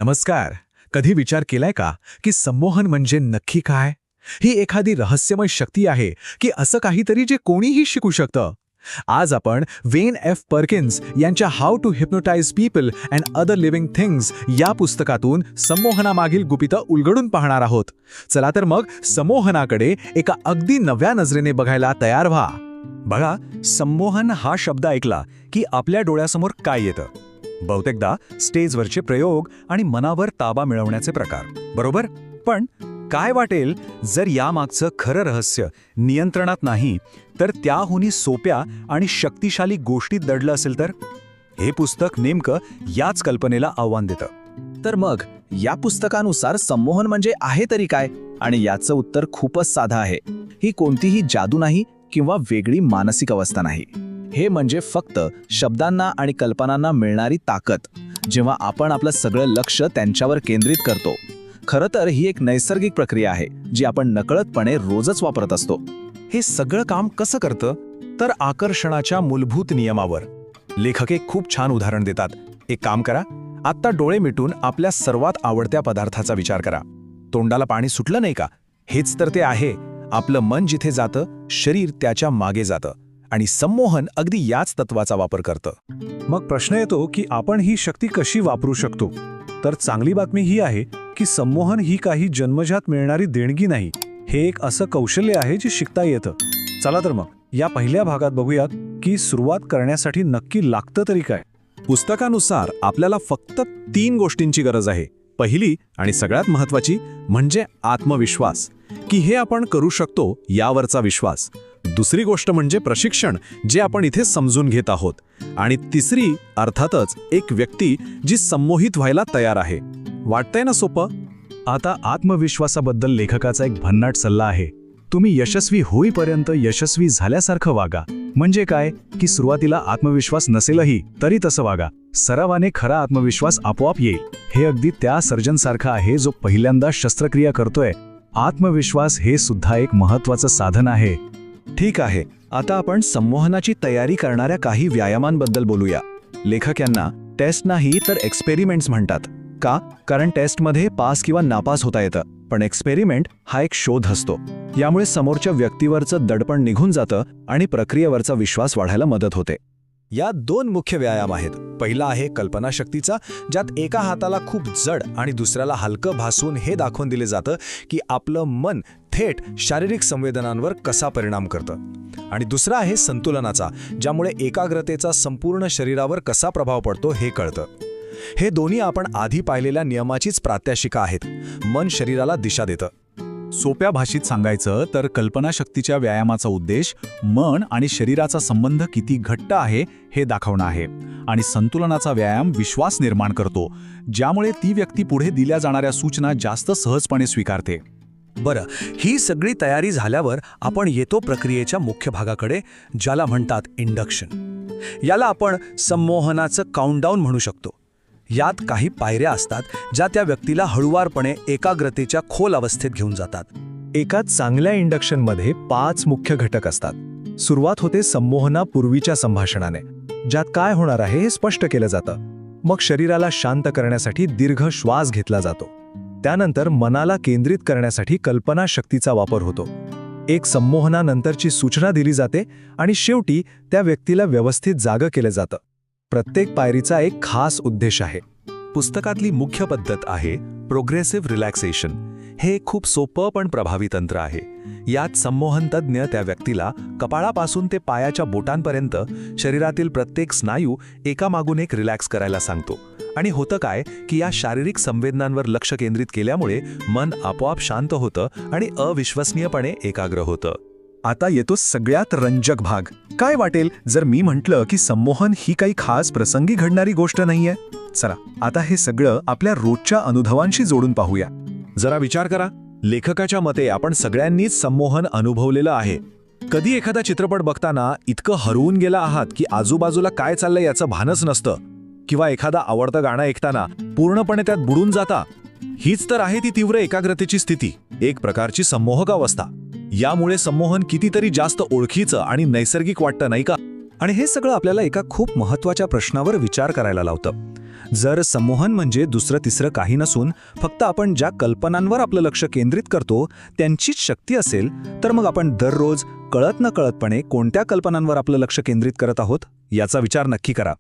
नमस्कार. कधी विचार केलाय का की संमोहन म्हणजे नक्की काय? ही एखादी रहस्यमय शक्ती आहे की असं काहीतरी जे कोणीही शिकू शकतं? आज आपण वेन एफ पर्किन्स यांच्या how to hypnotize people and other living things या पुस्तकातून संमोहनामागील गुपितं उलगडून पाहणार आहोत. चला तर मग संमोहनाकडे एका अगदी नव्या नजरेने बघायला तयार व्हा. बघा, संमोहन हा शब्द ऐकला की आपल्या डोळ्यासमोर काय येतं? बहुतेकदा स्टेजवरचे प्रयोग आणि मनावर ताबा मिळवण्याचे प्रकार, बरोबर? पण काय वाटेल जर यामागचं खरं रहस्य नियंत्रणात नाही तर त्याहूनही सोप्या आणि शक्तिशाली गोष्टीत दडलं असेल तर? हे पुस्तक नेमकं याच कल्पनेला आव्हान देतं. तर मग या पुस्तकानुसार संमोहन म्हणजे आहे तरी काय? आणि याचं उत्तर खूपच साधं आहे. ही कोणतीही जादू नाही किंवा वेगळी मानसिक अवस्था नाही. हे म्हणजे फक्त शब्दांना आणि कल्पनांना मिळणारी ताकद, जेव्हा आपण आपलं सगळं लक्ष त्यांच्यावर केंद्रित करतो. खरं तर ही एक नैसर्गिक प्रक्रिया आहे जी आपण नकळतपणे रोजच वापरत असतो. हे सगळं काम कसं करतं? तर आकर्षणाच्या मूलभूत नियमावर. लेखक एक खूप छान उदाहरण देतात. एक काम करा, आत्ता डोळे मिटून आपल्या सर्वात आवडत्या पदार्थाचा विचार करा. तोंडाला पाणी सुटलं नाही का? हेच तर ते आहे. आपलं मन जिथे जातं, शरीर त्याच्या मागे जातं. आणि संमोहन अगदी याच तत्वाचा वापर करतं. मग प्रश्न येतो की आपण ही शक्ती कशी वापरू शकतो? तर चांगली बातमी ही आहे की संमोहन ही काही जन्मजात मिळणारी देणगी नाही. हे एक असं कौशल्य आहे जे शिकता येतं. चला तर मग या पहिल्या भागात बघूयात की सुरुवात करण्यासाठी नक्की लागतं तरी काय. पुस्तकानुसार आपल्याला फक्त 3 गोष्टींची गरज आहे. पहिली आणि सगळ्यात महत्त्वाची म्हणजे आत्मविश्वास, की हे आपण करू शकतो यावरचा विश्वास. दुसरी गोष्ट म्हणजे प्रशिक्षण, जे आपण इथे समजून घेत आहोत. आणि तिसरी अर्थातच एक व्यक्ती जी संमोहित व्हायला तयार आहे. वाटतंय ना सोपं? आता आत्मविश्वासाबद्दल लेखकाचा एक भन्नाट सल्ला आहे. तुम्ही यशस्वी होईपर्यंत यशस्वी झाल्यासारखं वागा. म्हणजे काय की सुरुवातीला आत्मविश्वास नसेलही तरी तसं वागा. सरावाने खरा आत्मविश्वास आपोआप येईल. हे अगदी त्या सर्जनसारखं आहे जो पहिल्यांदा शस्त्रक्रिया करतोय. आत्मविश्वास हे सुद्धा एक महत्त्वाचं साधन आहे. ठीक आहे, आता आपण संमोहनाची तयारी करणाऱ्या काही व्यायामांबद्दल बोलूया. लेखक यांना टेस्ट नाही तर एक्सपेरिमेंट्स म्हणतात. का? कारण टेस्टमध्ये पास किंवा नापास होता येतं, पण एक्सपेरिमेंट हा एक शोध असतो. यामुळे समोरच्या व्यक्तीवरचं दडपण निघून जातं आणि प्रक्रियेवरचा विश्वास वाढायला मदत होते. या 2 मुख्य व्यायाम आहेत. पहिला आहे कल्पनाशक्तीचा, ज्यात एका हाताला खूप जड आणि दुसऱ्याला हलकं भासून हे दाखवून दिले जातं की आपलं मन थेट शारीरिक संवेदनांवर कसा परिणाम करतं. आणि दुसरा आहे संतुलनाचा, ज्यामुळे एकाग्रतेचा संपूर्ण शरीरावर कसा प्रभाव पडतो हे कळतं. हे दोन्ही आपण आधी पाहिलेल्या नियमाचीच प्रात्यक्षिका आहेत. मन शरीराला दिशा देतं. सोप्या भाषेत सांगायचं तर कल्पनाशक्तीच्या व्यायामाचा उद्देश मन आणि शरीराचा संबंध किती घट्ट आहे हे दाखवणं आहे. आणि संतुलनाचा व्यायाम विश्वास निर्माण करतो, ज्यामुळे ती व्यक्ती पुढे दिल्या जाणाऱ्या सूचना जास्त सहजपणे स्वीकारते. बरं, ही सगळी तयारी झाल्यावर आपण येतो प्रक्रियेच्या मुख्य भागाकडे, ज्याला म्हणतात इंडक्शन. याला आपण संमोहनाचं काउंटडाऊन म्हणू शकतो. यात काही पायऱ्या असतात ज्या त्या व्यक्तीला हळुवारपणे एकाग्रतेच्या खोल अवस्थेत घेऊन जातात. एका चांगल्या इंडक्शनमध्ये 5 मुख्य घटक असतात. सुरुवात होते संमोहनापूर्वीच्या संभाषणाने, ज्यात काय होणार आहे हे स्पष्ट केलं जातं. मग शरीराला शांत करण्यासाठी दीर्घ श्वास घेतला जातो. त्यानंतर मनाला केंद्रित करण्यासाठी कल्पनाशक्तीचा वापर होतो. एक संमोहनानंतरची सूचना दिली जाते आणि शेवटी त्या व्यक्तीला व्यवस्थित जागं केलं जातं. प्रत्येक पायरीचा एक खास उद्देश आहे. पुस्तकातली मुख्य पद्धत आहे प्रोग्रेसिव्ह रिलॅक्सेशन. हे खूप सोपं पण प्रभावी तंत्र आहे. यात संमोहन तज्ज्ञ त्या व्यक्तीला कपाळापासून ते पायाच्या बोटांपर्यंत शरीरातील प्रत्येक स्नायू एकामागून एक रिलॅक्स करायला सांगतो. आणि होतं काय की या शारीरिक संवेदनांवर लक्ष केंद्रित केल्यामुळे मन आपोआप शांत होतं आणि अविश्वसनीयपणे एकाग्र होतं. आता येतो सगळ्यात रंजक भाग. काय वाटेल जर मी म्हटलं की संमोहन ही काही खास प्रसंगी घडणारी गोष्ट नाहीये? चला आता हे सगळं आपल्या रोजच्या अनुभवांशी जोडून पाहूया. जरा विचार करा. लेखकाच्या मते आपण सगळ्यांनीच संमोहन अनुभवलेलं आहे. कधी एखादा चित्रपट बघताना इतकं हरवून गेला आहात की आजूबाजूला काय चाललंय याचं भानच नसतं? किंवा एखादा आवडतं गाणं ऐकताना पूर्णपणे त्यात बुडून जाता? हीच तर आहे ती तीव्र एकाग्रतेची स्थिती, एक प्रकारची संमोहक अवस्था. यामुळे संमोहन कितीतरी जास्त ओळखीचं आणि नैसर्गिक वाटतं, नाही का? आणि हे सगळं आपल्याला एका खूप महत्त्वाच्या प्रश्नावर विचार करायला लावतं. जर संमोहन म्हणजे दुसरं तिसरं काही नसून फक्त आपण ज्या कल्पनांवर आपलं लक्ष केंद्रित करतो त्यांचीच शक्ती असेल, तर मग आपण दररोज कळत न कळतपणे कोणत्या कल्पनांवर आपलं लक्ष केंद्रित करत आहोत याचा विचार नक्की करा.